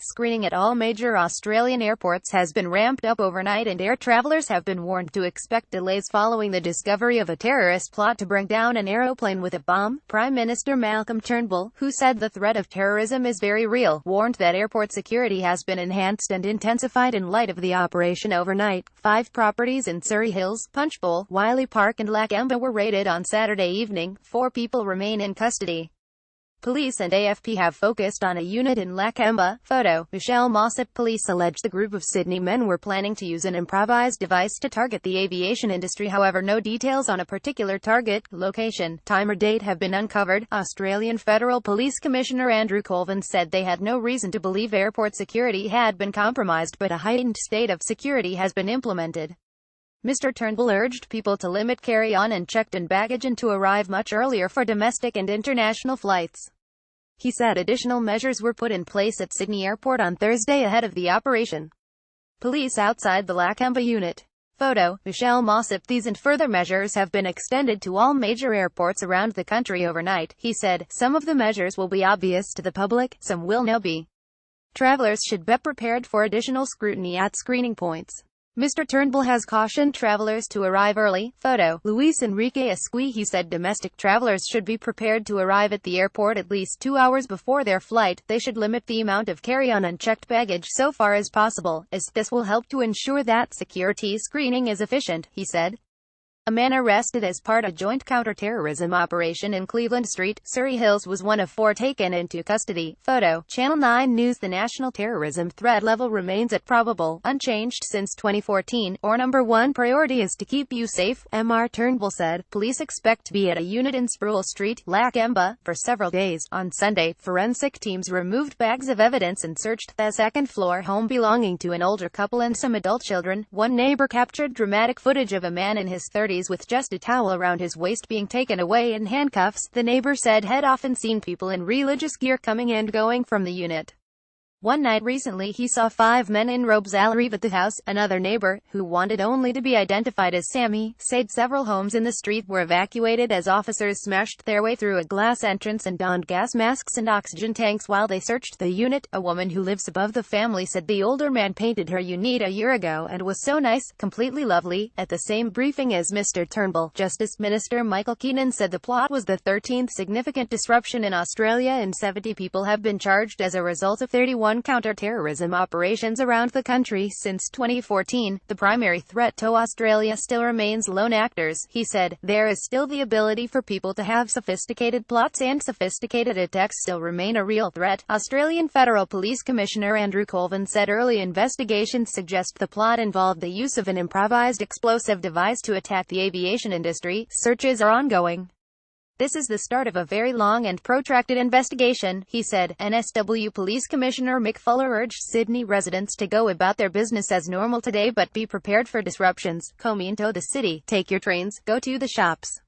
Screening at all major Australian airports has been ramped up overnight, and air travellers have been warned to expect delays following the discovery of a terrorist plot to bring down an aeroplane with a bomb. Prime Minister Malcolm Turnbull, who said the threat of terrorism is very real, warned that airport security has been enhanced and intensified in light of the operation overnight. 5 properties in Surry Hills, Punchbowl, Wiley Park and Lakemba were raided on Saturday evening. 4 people remain in custody. Police and AFP have focused on a unit in Lakemba. Photo, Michelle Mossop. Police allege the group of Sydney men were planning to use an improvised device to target the aviation industry. However, no details on a particular target, location, time or date have been uncovered. Australian Federal Police Commissioner Andrew Colvin said they had no reason to believe airport security had been compromised, but a heightened state of security has been implemented. Mr. Turnbull urged people to limit carry-on and checked-in baggage and to arrive much earlier for domestic and international flights. He said additional measures were put in place at Sydney Airport on Thursday ahead of the operation. Police outside the Lakemba unit. Photo, Michelle Mossop. These and further measures have been extended to all major airports around the country overnight, he said. Some of the measures will be obvious to the public, some will not be. Travellers should be prepared for additional scrutiny at screening points. Mr. Turnbull has cautioned travellers to arrive early. Photo, Luis Enrique Esqui. He said domestic travellers should be prepared to arrive at the airport at least 2 hours before their flight. They should limit the amount of carry-on unchecked baggage so far as possible, as this will help to ensure that security screening is efficient, he said. A man arrested as part of a joint counter-terrorism operation in Cleveland Street, Surry Hills was one of 4 taken into custody. Photo, Channel 9 News. The national terrorism threat level remains at probable, unchanged since 2014. Our number 1 priority is to keep you safe, Mr. Turnbull said. Police expect to be at a unit in Sproul Street, Lakemba, for several days. On Sunday, forensic teams removed bags of evidence and searched the second-floor home belonging to an older couple and some adult children. One neighbor captured dramatic footage of a man in his 30s with just a towel around his waist being taken away in handcuffs. The neighbor said had often seen people in religious gear coming and going from the unit. One night recently he saw 5 men in robes arrive at the house. Another neighbor, who wanted only to be identified as Sammy, said several homes in the street were evacuated as officers smashed their way through a glass entrance and donned gas masks and oxygen tanks while they searched the unit. A woman who lives above the family said the older man painted her unit a year ago and was so nice, completely lovely. At the same briefing as Mr. Turnbull, Justice Minister Michael Keenan said the plot was the 13th significant disruption in Australia and 70 people have been charged as a result of 31 counter-terrorism operations around the country since 2014. The primary threat to Australia still remains lone actors, he said. There is still the ability for people to have sophisticated plots, and sophisticated attacks still remain a real threat. Australian Federal Police Commissioner Andrew Colvin said early investigations suggest the plot involved the use of an improvised explosive device to attack the aviation industry. Searches are ongoing. This is the start of a very long and protracted investigation, he said. NSW Police Commissioner Mick Fuller urged Sydney residents to go about their business as normal today but be prepared for disruptions. Come into the city, take your trains, go to the shops.